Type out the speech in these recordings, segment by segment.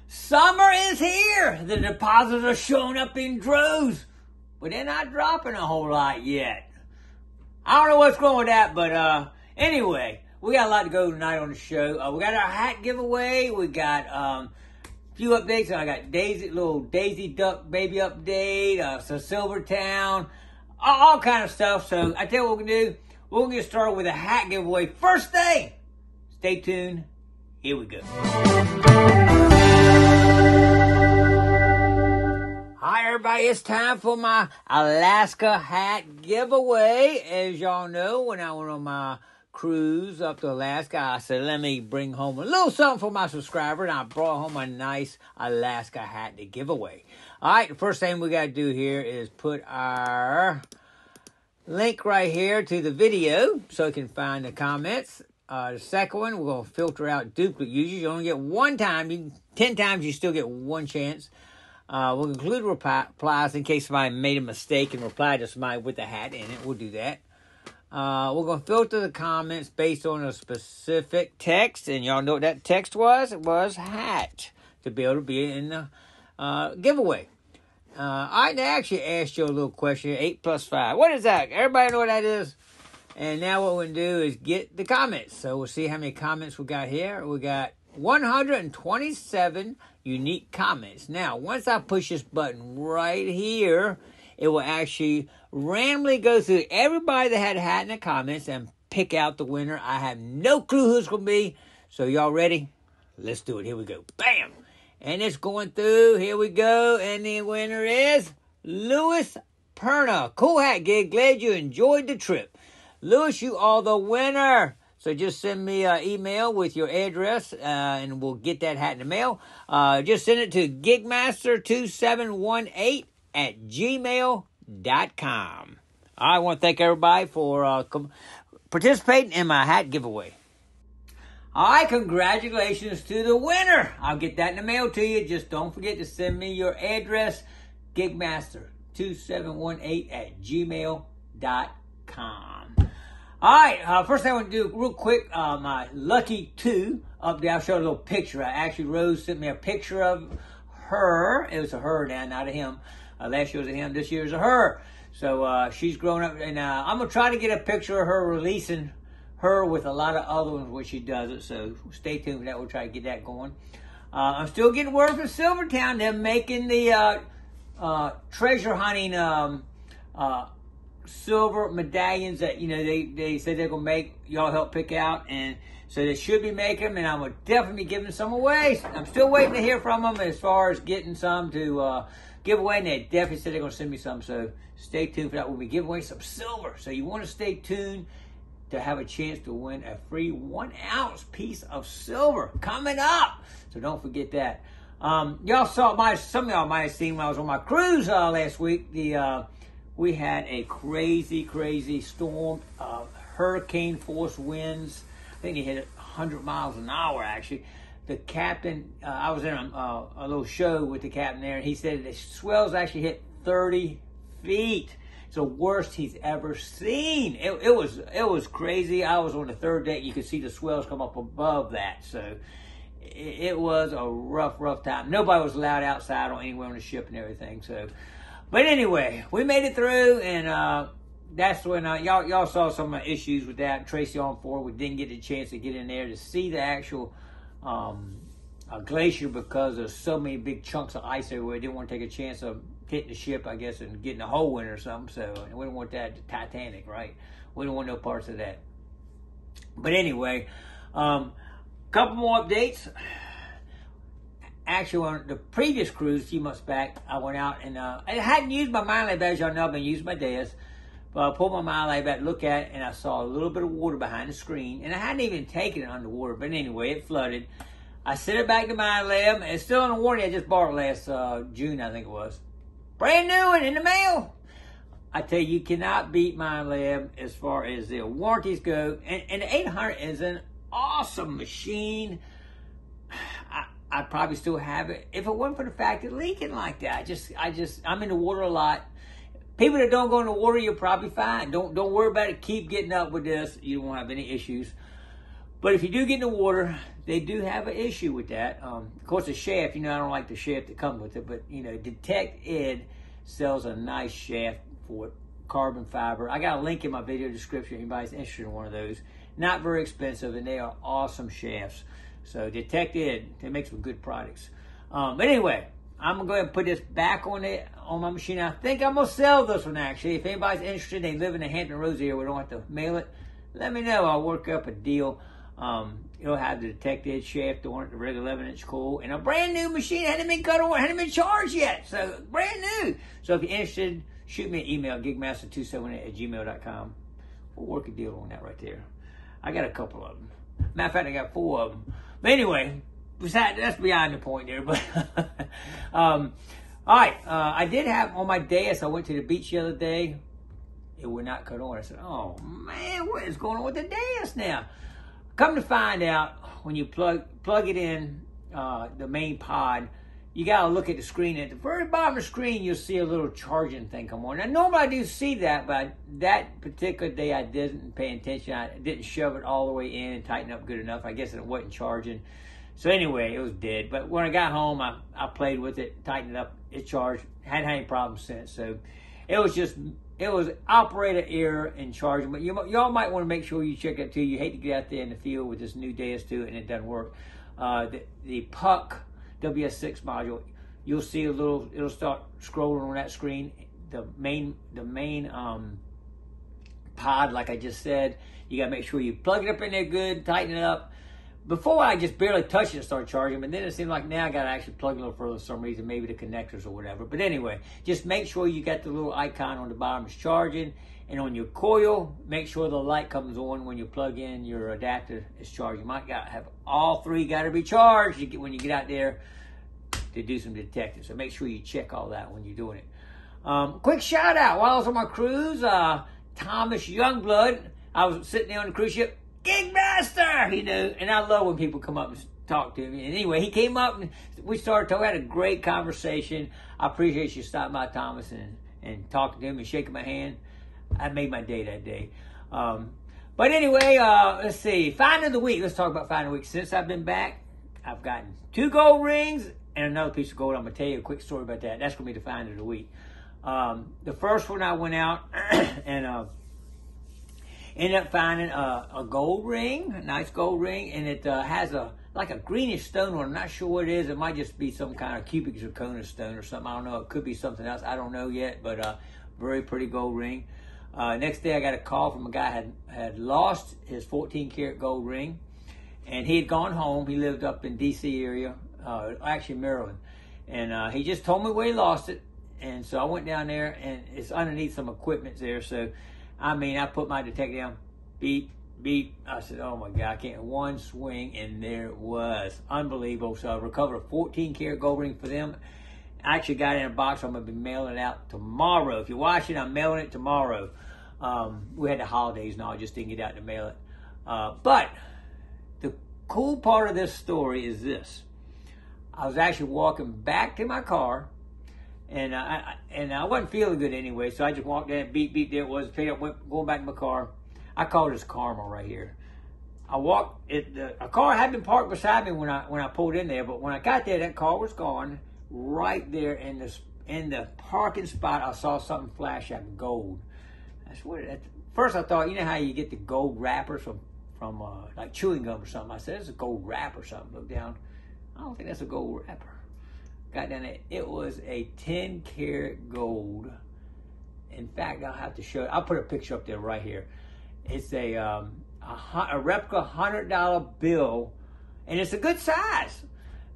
Summer is here. The deposits are showing up in droves, but they're not dropping a whole lot yet. I don't know what's going with that, but anyway, we got a lot to go tonight on the show. We got our hat giveaway. We got a few updates. I got little Daisy Duck baby update, so Silvertown, all kind of stuff. So I tell you what we're going to do. We're going to get started with a hat giveaway first thing. Stay tuned. Here we go. Hi, everybody. It's time for my Alaska hat giveaway. As y'all know, when I went on my cruise up to Alaska, I said, let me bring home a little something for my subscriber, and I brought home a nice Alaska hat to give away. All right, the first thing we got to do here is put our link right here to the video so you can find the comments. The second one, we're going to filter out duplicate users. You only get one time. 10 times, you still get one chance. We'll include replies in case somebody made a mistake and replied to somebody with a hat in it. We'll do that. We're going to filter the comments based on a specific text. And y'all know what that text was? It was hat to be able to be in the giveaway. I actually asked you a little question, 8 plus 5. What is that? Everybody know what that is? And now what we're going to do is get the comments. So we'll see how many comments we got here. We got 127 unique comments. Now, once I push this button right here, it will actually randomly go through everybody that had a hat in the comments and pick out the winner. I have no clue who it's going to be. So y'all ready? Let's do it. Here we go. Bam! And it's going through. Here we go. And the winner is Louis Perna. Cool hat, Gig. Glad you enjoyed the trip. Louis, you are the winner. So just send me an email with your address, and we'll get that hat in the mail. Just send it to gigmaster2718@gmail.com. I want to thank everybody for participating in my hat giveaway. All right, congratulations to the winner. I'll get that in the mail to you. Just don't forget to send me your address, gigmaster2718@gmail.com. All right, first thing I want to do real quick, my Lucky 2 up there. I'll show a little picture. Actually, Rose sent me a picture of her. It was a her now, not a him. Last year was a him. This year is a her. So she's grown up, and I'm going to try to get a picture of her releasing her with a lot of other ones when she does it. So stay tuned for that. We'll try to get that going. I'm still getting word from Silvertown. They're making the treasure hunting silver medallions that, you know, they said they're going to make. Y'all help pick out. And so they should be making them, and I'm going to definitely be giving some away. I'm still waiting to hear from them as far as getting some to give away, and they definitely said they're going to send me some. So stay tuned for that. We'll be giving away some silver. So you want to stay tuned to have a chance to win a free 1-ounce piece of silver coming up. So don't forget that. Y'all saw, some of y'all might have seen when I was on my cruise last week, we had a crazy storm, hurricane force winds. I think they hit 100 miles an hour, actually. The captain, I was in a little show with the captain there, and he said the swells actually hit 30 feet. It's the worst he's ever seen. It was crazy. I was on the third deck. You could see the swells come up above that. So it was a rough time. Nobody was allowed outside or anywhere on the ship and everything. So, but anyway, we made it through, and that's when y'all saw some issues with that. Tracy on board, we didn't get a chance to get in there to see the actual glacier because there's so many big chunks of ice everywhere. Didn't want to take a chance of hitting the ship, I guess, and getting a hole in it or something. So we didn't want that. Titanic, right? We didn't want no parts of that. But anyway, couple more updates. Actually, on the previous cruise, a few months back, I went out and I hadn't used my Miley bag. As y'all know, I've been using my desk. But I pulled my Miley bag, look at it, and I saw a little bit of water behind the screen. And I hadn't even taken it underwater. But anyway, it flooded. I sent it back to my lab. It's still in the warranty. I just bought it last June, I think it was. Brand new and in the mail. I tell you, you cannot beat my lab as far as their warranties go. And the 800 is an awesome machine. I'd probably still have it if it wasn't for the fact that leaking like that. I'm in the water a lot. People that don't go in the water, you're probably fine. Don't worry about it. Keep getting up with this. You won't have any issues. But if you do get in the water, they do have an issue with that. Of course, the shaft, I don't like the shaft that comes with it, but, Detect Ed sells a nice shaft for it, carbon fiber. I got a link in my video description if anybody's interested in one of those. Not very expensive, and they are awesome shafts. So Detect Ed, they make some good products. But anyway, I'm going to go ahead and put this back on my machine. I think I'm going to sell this one, actually. If anybody's interested, they live in the Hampton Roads area, we don't have to mail it, let me know. I'll work up a deal. It'll have the Detect Ed shaft on it, the regular 11-inch coil, and a brand new machine. Hadn't been cut on, hadn't been charged yet. So brand new. So if you're interested, shoot me an email, gigmaster278@gmail.com. We'll work a deal on that right there. I got a couple of them. Matter of fact, I got 4 of them. But anyway, besides, that's beyond the point there. But all right, I did have on my dais. I went to the beach the other day. It would not cut on. I said, "Oh man, what is going on with the dais now?" Come to find out, when you plug it in, the main pod, you gotta look at the screen. At the very bottom of the screen, you'll see a little charging thing come on. Now, normally I do see that, but that particular day I didn't pay attention. I didn't shove it all the way in and tighten up good enough. I guess it wasn't charging. So anyway, it was dead. But when I got home, I played with it, tightened it up, it charged. Hadn't had any problems since. So it was operator error in charging. But y'all might want to make sure you check it too. You hate to get out there in the field with this new dais to it and it doesn't work. The Puck WS6 module, you'll see it'll start scrolling on that screen. The main pod, like I just said, you gotta make sure you plug it up in there good, tighten it up. Before I just barely touched it and started charging, but then it seemed like now I gotta actually plug it a little further for some reason, maybe the connectors or whatever. But anyway, just make sure you got the little icon on the bottom is charging, and on your coil, make sure the light comes on when you plug in your adapter is charged. You might have all 3 gotta be charged when you get out there to do some detecting. So make sure you check all that when you're doing it. Quick shout out, while I was on my cruise, Thomas Youngblood, I was sitting there on the cruise ship, Gigmaster, and I love when people come up and talk to me. And anyway, he came up and we started talking, had a great conversation. I appreciate you stopping by, Thomas, and talking to him and shaking my hand. I made my day that day. But anyway, let's see, find of the week. Let's talk about find of the week. Since I've been back, I've gotten 2 gold rings and another piece of gold. I'm going to tell you a quick story about that. That's going to be the find of the week. The first one I went out and ended up finding a gold ring, a nice gold ring, and it has like a greenish stone on it. I'm not sure what it is. It might just be some kind of cubic zirconia stone or something. I don't know. It could be something else. I don't know yet, but very pretty gold ring. Next day I got a call from a guy had lost his 14-karat gold ring, and he had gone home. He lived up in D.C. area, actually Maryland, and he just told me where he lost it. And so I went down there, and it's underneath some equipment there. So I put my detector down, beep, beep. I said, oh my God, I can't. One swing, and there it was. Unbelievable. So I recovered a 14-karat gold ring for them. I actually got it in a box. I'm going to be mailing it out tomorrow. If you're watching, I'm mailing it tomorrow. We had the holidays and all. I just didn't get out to mail it. But the cool part of this story is this. I was actually walking back to my car, and I wasn't feeling good anyway, so I just walked in, beep, beep, there it was, picked up, going back to my car. I call this karma right here. I walked, a car had been parked beside me when I pulled in there, but when I got there, that car was gone. Right there in the parking spot, I saw something flash out gold. That's what first I thought, how you get the gold wrappers from like chewing gum or something. I said, it's a gold wrap or something. Look down. I don't think that's a gold wrapper. Got down there. It was a 10-karat gold. In fact, I'll have to show it. I'll put a picture up there right here. It's a replica $100 bill, and it's a good size.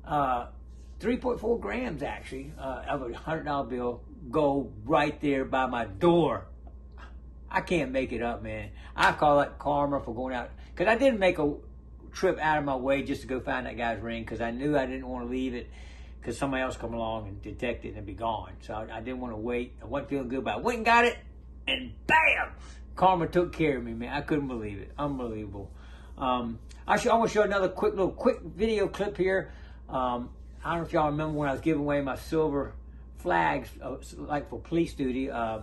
3.4 grams, actually, of a $100 bill, gold right there by my door. I can't make it up, man. I call it karma for going out. Because I didn't make a trip out of my way just to go find that guy's ring, because I knew I didn't want to leave it because somebody else come along and detect it and it'd be gone. So I didn't want to wait. I wasn't feeling good, but I went and got it, and bam! Karma took care of me, man. I couldn't believe it. Unbelievable. I want to show another quick video clip here. I don't know if y'all remember when I was giving away my silver flags, like for police duty. I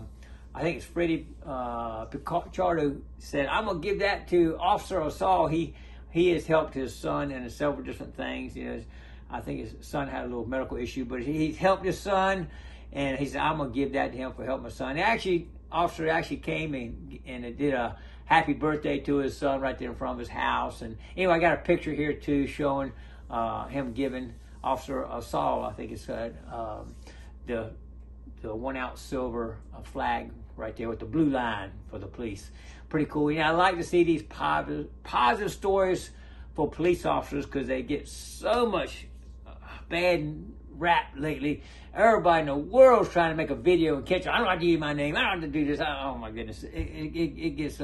think it's Freddie Pichardo said, I'm going to give that to Officer Osal. He he has helped his son in several different things. You know, I think his son had a little medical issue, but he's helped his son, and he said, I'm going to give that to him for helping my son. Officer actually came and did a happy birthday to his son right there in front of his house. And anyway, I got a picture here too showing him giving Officer Saul, I think it's the 1 ounce silver flag right there with the blue line for the police. Pretty cool. You know, I like to see these positive stories for police officers because they get so much bad rap lately. Everybody in the world's trying to make a video and catch. I don't have to use my name. I don't have to do this. Oh my goodness, it gets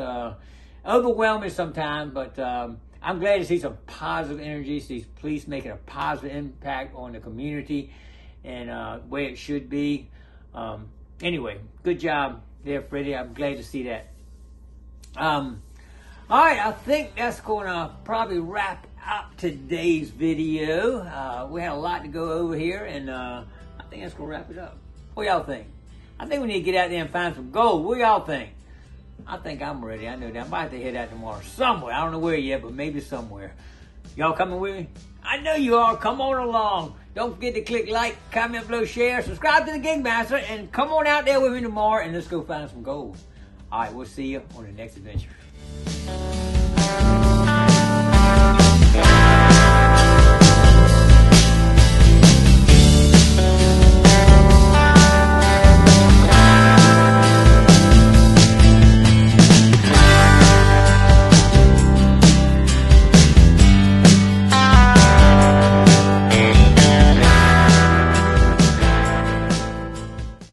overwhelming sometimes. But I'm glad to see some positive energies. These police making a positive impact on the community and way it should be. Anyway, good job there, Freddie. I'm glad to see that. All right, I think that's going to probably wrap up today's video. We had a lot to go over here, and I think that's going to wrap it up. What y'all think? I think we need to get out there and find some gold. What y'all think? I think I'm ready. I know that. I might have to head out tomorrow somewhere. I don't know where yet, but maybe somewhere. Y'all coming with me? I know you are. Come on along. Don't forget to click like, comment below, share, subscribe to the Gigmaster, and come on out there with me tomorrow, and let's go find some gold. All right, we'll see you on the next adventure.